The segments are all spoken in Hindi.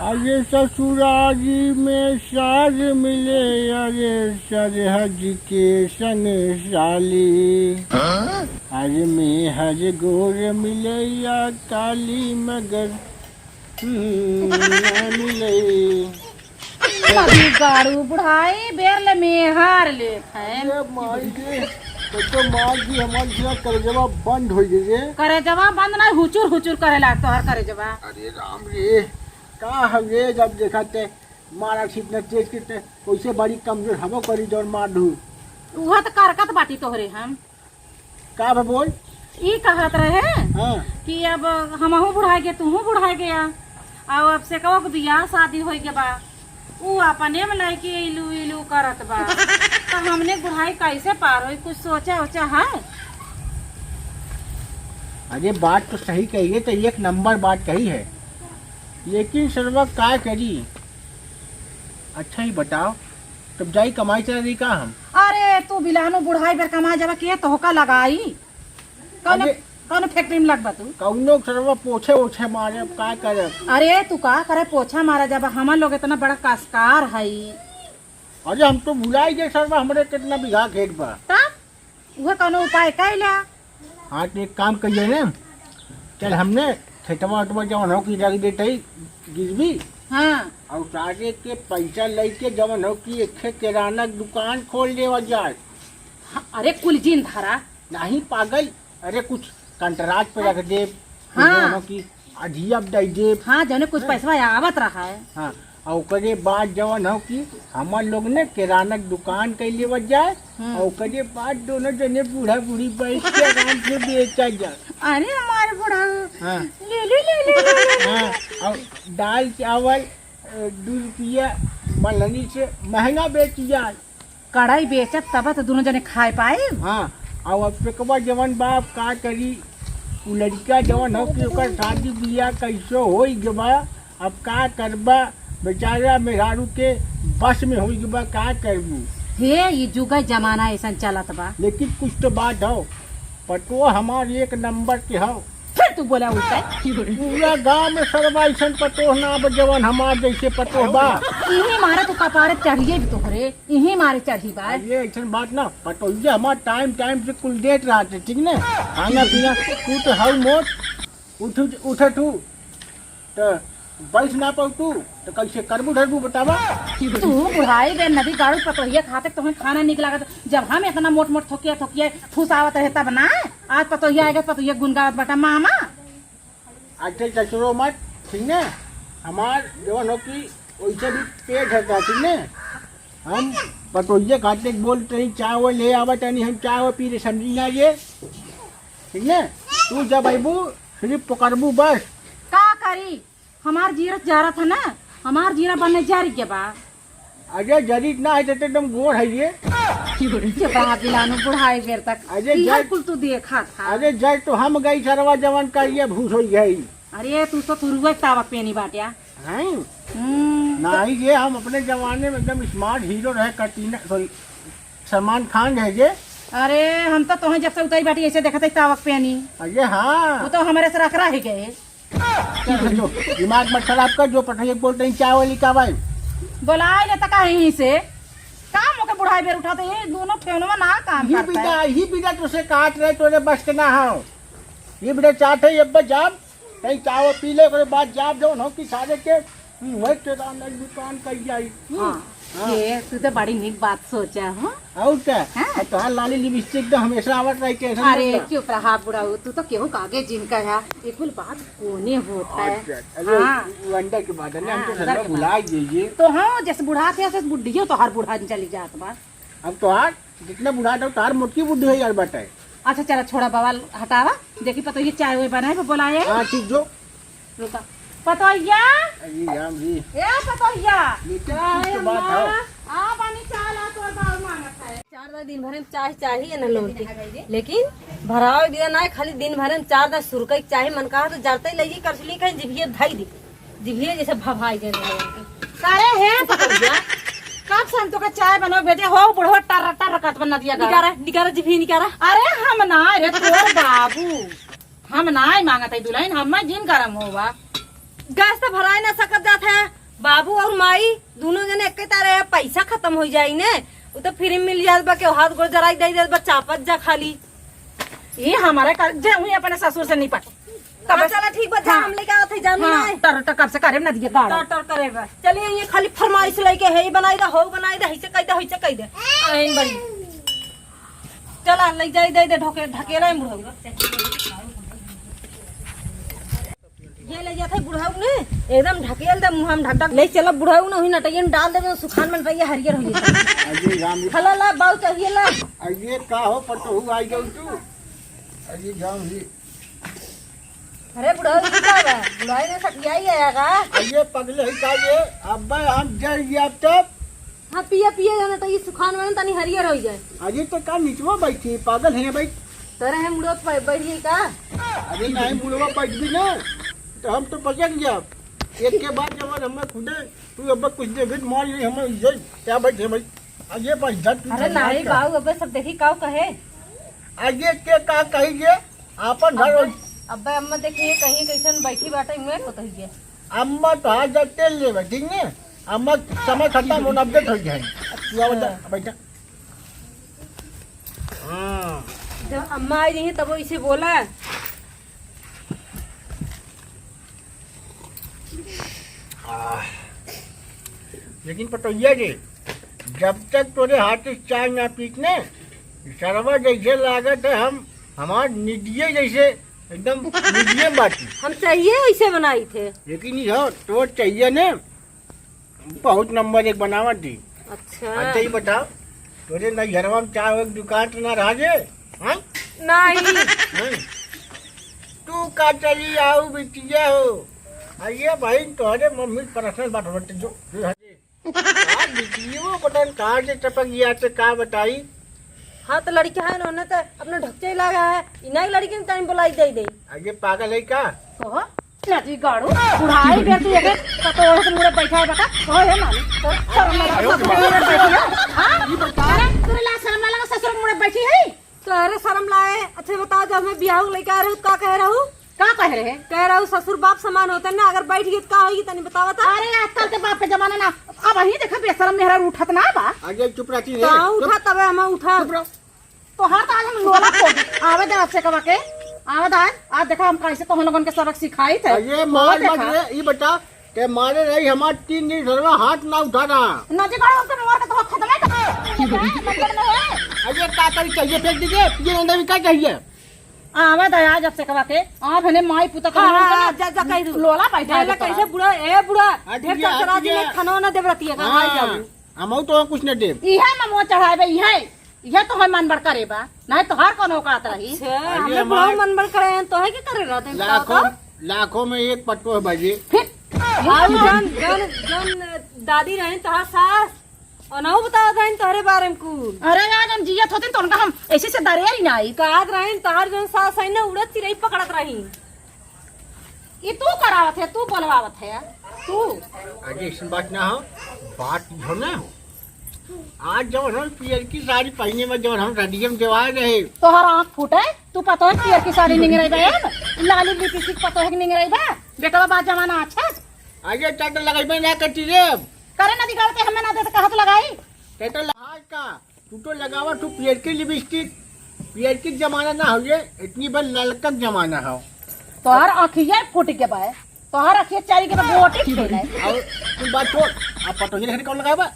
अरे ससुरारी में साज मिले, अरे सरहज के संग साली। अरे में हज गोर मिले या काली मगर न मिले। कभी गाड़ू बुढ़ाई बेर में हार ले अरे माई के तो मार दी हमारी सिरा करजवा बंद हो गई। करे जवा बंद ना हुचुर हुचुर करे लागतो हर करे जवा। अरे राम रे का हवे जब देखा ते मारा इतना तेज कितने वैसे बड़ी कमजोर हमो करी जोर मार दू। उहा तो करकत बाटी तोहरे हम का बे बोल ई कहत रहे हाँ कि अब हमहू बुढ़ाई के तूहू बुढ़ाई गया अब से कहो बियाह शादी होई के बा ऊ अपने में लड़की इलू इलू करत बा तो हमने बुढ़ाई कैसे पार होई कुछ सोचा ओचा है। अरे बात तो सही कही है, तो एक नंबर बात कही है, लेकिन सर्वा क्या करी। अच्छा ही बताओ तब जाई कमाई चला रही का हम। अरे तू बिलानो बुढ़ाई बेर कमा जावा के तोहका लगाई कौन अरे कौन फैक्ट्री में लगबा तू। कौनो सर्वा पोछे ओछे मारे अब क्या करे। अरे तू का करे पोछा मारा जाबा हमन लोग इतना बड़ा कास्कार हई। अरे हम तो भुलाई गए सर्वा हमारे कितना बीघा खेत बा। तब वह कौनो उपाय कैला। हाँ तो एक काम करिए ना, चल हमने खेतवा उतवा जवन हो की रख देते गिरवी हाँ और सारे के पैसा लेके जवन हो की एक किराना दुकान खोल देवा जाए। अरे कुल जीन धरा नहीं पागल, अरे कुछ कंटराज पे रख दे। हाँ। की अधिया दे दे। हाँ जौने कुछ पैसा आवत रहा है। हाँ और ओकरे बाद जवन हो की हमार लोग ने किराना दुकान कर लेवा जाए और ओकरे बाद दोनों जने बूढ़ा बूढ़ी बैठ के आराम से बेचा जाए। अरे हमारे बुढ़ा हाँ ले ले ले ले, ले, ले। हाँ और दाल चावल 2 रुपया मलनी से महंगा बेच जाए। कढ़ाई बेचत तब तो दोनों जने खाए पाए। हाँ और अब पेकवा जवन बाप का करी उ लड़का जवन हो कि ओकर शादी बियाह कैसो होई गबा। अब का करबा बेचारा मेहरारू के बस में होई गबा, का करबू। हे ये जुग जमाना ऐसा चलत बा। लेकिन कुछ तो बात हो, पटो हमार एक नंबर के हो। फिर तू बोला उल्टा पूरा गांव में सर्वा ऐसा पटो ना जवन हमार जैसे पटो बा। इही मारे तो कपारे चढ़िए भी तोहरे इही मारे चढ़ी बा। ये ऐसा बात ना पटो ये हमार टाइम टाइम से कुल देत रहते ठीक ना। खाना पीना तू तो हर मोट उठ तू तो बैठ ना पाऊ तू तो कैसे करबू धरबू बतावा। तू बुढ़ाई बे नदी गाड़ू पतोहिया खाते तुम्हें खाना निक लागत। जब हम इतना मोट मोट थोकिया थोकिया फुसावत रहे तब ना आज पतोहिया आएगा पतोहिया गुनगावत बटा मामा। अच्छा चचरो मत ठीक ना, हमार जवन हो की वैसे भी पेट है ठीक ना। हम पतोहिया खाते बोलते नहीं चावल ले आवत नहीं, हम चावल पी रहे समझी ना ये ठीक ना। तू जब अबू सिर्फ पकड़बू बस। का करी हमार जीरत जा रहा था ना, हमार जीरा बनने जा रही के बा। अरे जरी ना है तो एकदम गोड़ है ये। दिलानो बुढ़ाई बेर तक अरे इहर कुल तू देखा था। अरे जय तो हम गई सरवा जवन का ये भूस हो गई। अरे तू तो तुरुआ तावक पेनी बाटिया हैं नहीं ये हम अपने जमाने में एकदम स्मार्ट हीरो रहे कटरीना सॉरी सलमान खान है ये। अरे हम तो तुम्हें जब से उतरी बाटी ऐसे देखा था तावक पेनी। अरे हाँ वो तो हमारे से रख रहे गए। जो दिमाग मत खराब कर, जो पठैया बोलते हैं चावल का भाई बोलाए ले तक यहीं से काम होके बुढ़ाई बेर उठाते ये दोनों फेनवा ना काम करता है। ही बिना तुझसे काट रहे तोरे बस के ना हो। ये बिना चाहते अब जाब कहीं चावल पी ले ओकरे बाद जाब जो हो कि सारे के वही किराना दुकान कर जाई। ये तू तो बड़ी निक बात सोचा हो। और क्या तो लाली लिपस्टिक तो हमेशा आवत रही के। अरे क्यों रहा बुढ़ा तू तो केहू कागे जिनका है ये कुल बात कोने होता है। अरे अंडा के बाद हम तो सर्वा भुला दीजिए। तो हाँ जैसे बुढ़ा थे ऐसे बुढ़ियो तो हर बुढ़ा चली जात बा। अब तो यार जितना बुढ़ा था तार मोटी बुद्धि है यार बताए। अच्छा चला छोड़ा बवाल हटावा देखी पतो ये चाय बनाए बुलाए। हाँ ठीक जो रुका पतोहिया अरे राम जी ए पतोहिया चाय बात है। आ पानी चाय ला तो बाल मांगत है। 4 दिन भर में चाय चाहिए ना लोग के, लेकिन भराव दिया ना खाली दिन भर में 4 दिन सुरकई चाय मन कहा तो जरते लगी करछली कहीं जिभिए धाई दी जिभिए जैसे भभाई दे सारे है पतोहिया कब से हम तो का चाय बनाओ भेजे हो बुढ़वा टर टर कत बना दिया निकारा जिभी निकारा। अरे हम ना रे तोर बाबू हम ना मांगत है दुल्हन हम जिन गरम होवा गैस तो भराई ना सकत जात है बाबू और माई दोनों जने एक तारे पैसा खत्म हो जाई ने वो तो फ्री मिल जात बा के हाथ गोड़ जराई दे देत बा चापत जा खाली। ये हमारे कर जे हुई अपने ससुर से नहीं पाटे तब चला ठीक बा जा हम लेके आवत है जानू ना टर टर से करे ना दिए गाड़ा टर टर करेगा। चलिए ये खाली फरमाइश लेके है बनाई दा हो बनाई दा हिसे कह दे आइन बड़ी चला ले जाई दे ढके ढकेला बुढ़ऊ ये ले जाते बुढ़ऊ ने एकदम ढकेल दे मुंह हम ढक ढक ले चला बुढ़ऊ ने हुई नटैयन डाल दे सुखान में रहिए हरियर हो जाए। अजय राम खला ला बाऊ चाहिए ला अजय का हो पटो आई जाऊ तू अजय जाऊं ही अरे बुढ़ऊ की का बा बुढ़ाई ने सटियाई है का अजय पगले ही का ये अब्बा हम जल गया तब हां पिए जाना तो ये सुखान में तनी हरियर हो जाए। अजय तो का नीचवा बैठी पागल है भाई तेरे है मुड़ो बैठिए का अरे नहीं मुड़वा बैठ भी ना तो हम तो पचक गया एक के बाद जब हमें खुदे तू अब कुछ देर मार ये हमें ये क्या बैठे भाई अजय भाई झट अरे नहीं बाऊ अब सब देखी काऊ कहे अजय के का कहिए आपन घर अब्बा अम्मा देखिए कहीं कैसन बैठी बाटे मैं बताइए अम्मा तो आज तेल ले बैठी ने अम्मा समय खत्म होना अपडेट हो जाए तू आ बैठा हां जब अम्मा आई नहीं तब वो इसे बोला लेकिन पटोइया जी जब तक तोरे हाथ से चाय ना पीटने सरवा जैसे लागत है हम हमार निडिये जैसे एकदम निडिये बाटी हम चाहिए वैसे बनाई थे लेकिन ये तो चाहिए ने बहुत नंबर एक बनावट दी। अच्छा ही बताओ तोरे ना घरवा में चाय एक दुकान तो ना रह जे हाँ नहीं तू का चली आओ बिटिया हो आइए भाई तोहरे मम्मी पर्सनल बात होते जो बिटिया बटन कहाँ से टपक गया तो का बताई। हाँ तो लड़का है ना तो अपना ढक्चे लगा है इना लड़की ने टाइम बुलाई दे आगे पागल है का कहो नदी गाड़ू बुढ़ाई बेर तू एक कतोड़ से मुड़े बैठा है बेटा कहो है मालूम तो शर्म लगा हां ये बता रे तोरे ला शर्म लगा ससुर मुड़े बैठी है तो अरे शर्म लाए। अच्छा बताओ जब मैं ब्याह लेके आ रही हूँ का कह रहा हूँ का कह रहे कह रहा हूँ ससुर बाप समान होते ना अगर बैठ गई तो का होगी तनी बतावा था। अरे आजकल के बाप के जमाना ना अब वही देखा बेशरम मेहरा उठत ना बा आगे चुप रहती है कहाँ उठा तबे हम उठा तो हर तो आज हम लोला को आवे दे आपसे कवा के आवे आज देखा हम कैसे तो हम लोगन के सबक सिखाई थे ये मार मत रे ये बता के मारे रही हमार 3 दिन सरवा हाथ ना उठा रहा नदी गाड़ू के मार के तो खत्म है अजय का करी चाहिए फेंक दीजिए ये अंदर भी क्या चाहिए आवे दे आज आपसे कवा के आ भने माई पुता का हाँ, जा जा कह दू लोला बैठा है कैसे बुढ़ा ए बुढ़ा हट ढेर गया, चकरा हट जी गया। में खाना ना देव रती है का भाई जाऊ हम तो कुछ न दे इहे में मुंह चढ़ावे इहे तो हम मन बड़ करे बा नहीं तो हर कोनो औकात रही हमने बुढ़ा मन बड़ करे हैं तो है क्या करे रहते लाखों लाखों में एक पट्टो है बाजी फिर भाई जान जान जान दादी रहे तहार सास और ना बताओ था तोहरे बारे में कुल अरे आज हम जियत होते तो उनका हम ऐसे से दरिया ही ना आई काद रहे तहार जन सास है ना उड़त चिरई पकड़त रही ये तू करावत है तू बोलवावत है तू अजय इस बात ना हो बात हो ना आज जब हम पियर की साड़ी पहने में जब हम रेडियम देवाए रहे तोहर आँख फूटे तू पतो है पियर की साड़ी निंग रही बा लाली लिपस्टिक पतो है निंग रही बा बेटा बात जमाना अच्छा अजय टाइटल लगाई मैं ना करती रे करे ना दिखाते हमें ना देते कहत लगाई टाइटल लगा का तू तो लगावा तू पियर की लिपस्टिक पियर की जमाना ना हो ये इतनी बार ललकक जमाना हो तोहर आँखिया फूट के बा तोहर आँखिया चारी के बोटी खेल है और तू बात छोड़ आप पटोही रखने कौन लगावा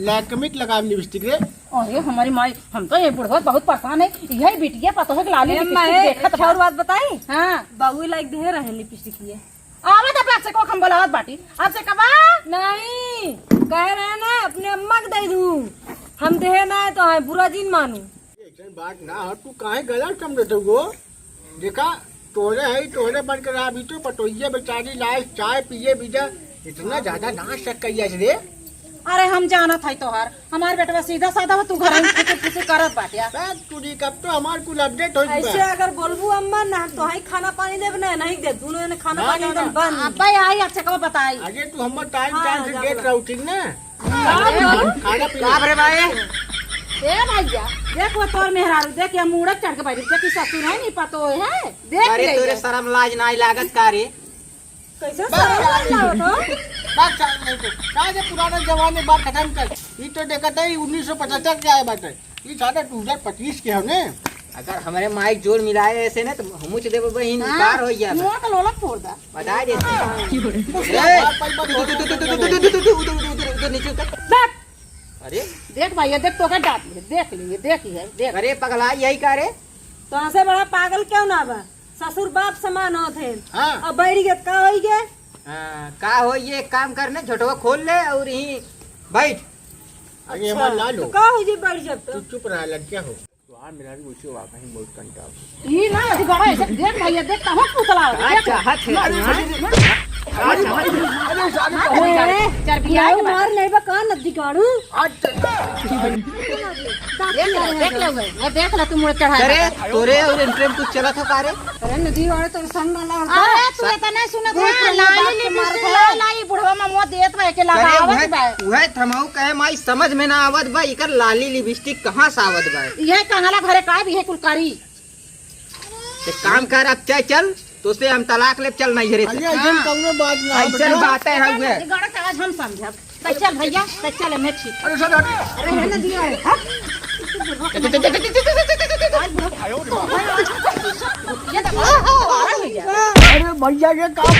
लैक्मिक लगा लिपस्टिक रे अरे हमारी माई हम तो ये बुढ़वा बहुत परेशान है यही बिटिया पतो है कि लाली लिपस्टिक देखत अच्छा और बात बताई हां बाबू लाइक दे रहे लिपस्टिक ये आवे तो आपसे को हम बोलावत बाटी आपसे कबा नहीं कह रहे ना अपने अम्मा के दे दूं हम दे ना तो है बुरा जिन मानू ऐसा बात ना हो तू काहे गलत समझते हो देखा तोरे है तोरे बनकर अभी तो पटोहिया बेचारी लाए चाय पिए बीजा इतना ज्यादा ना शक करिए रे अरे हम जाना था तोहार हमारे बेटवा सीधा साधा तू घर में खुशी करत बाटिया तूरी कब तो हमार कुल अपडेट हो ऐसे अगर बोलबू अम्मा ना तो है खाना पानी देब ना नहीं दे दोनों ने खाना पानी एकदम बंद अब्बा आई आपसे कब बताई अजय तू हमर टाइम टाइम से गेट रहू ठीक ना खाना पीना रे भाई ए भैया देख वो तोर मेहरारू देख या मुड़क चढ़ के बैठी देखी ससुर है नहीं पतो है देख अरे ले तोरे शर्म लाज नहीं लागत का रे कैसे शर्म लागत हो बात चाल नहीं तो का जे पुराना जमाने बात खत्म कर। ये तो देखत है 1975 के आए बात है। ये साढ़े 2025 के हमने। अगर हमारे माइक जोड़ मिलाए ऐसे ना तो मुझ देव बहन कार हो गया मुंह का लोलक फोड़ दा। बता दे नीचे उतर। देख अरे देख भैया देख तो का डांट लिए देख लिए देख ये देख। अरे पगला यही करे तो हमसे बड़ा पागल क्यों ना बा? ससुर बाप समान होते हाँ। अब बैठ गए का हो गए? का हो ये एक काम करने झोटवा खोल ले और यही बैठ। अरे हमारा लालो तो का हो जी बैठ जब तू तो चुप रहा लड़किया हो। तो आ मेरा भी उसे वाकई ही बहुत कंटाव। ये ना अभी बड़ा ऐसे देख भैया देख कहां पुतला है देख। अरे साले अरे चरबिया यार मार नहीं बा का नदी काड़ू आज देख ले ये देख ले तू मुड़ चढ़ा। अरे तोरे और इंट्रेम कुछ चला था कारे अरे नदी वाले तो संग ना अरे तू ये तो नहीं सुनत है लाई ली लाई बुढ़वा में मुंह देत बा के लगावत बा। वह थमाऊ कहे माई समझ में ना आवत बा इकर लाली लिपस्टिक कहाँ से आवत बा। ये कंगला घरे का भी है कुलकारी। एक काम कर अब चल तो से हम तलाक ले चल नहीं घरे अरे ऐसा कौनो बात ना है ऐसा बेटा। बात है हुए ये गड़ा का आज हम समझब। तो चल भैया तो चल मैं ठीक। अरे साले अरे है नदी वाले ये तो हो गया। अरे भैया ये काम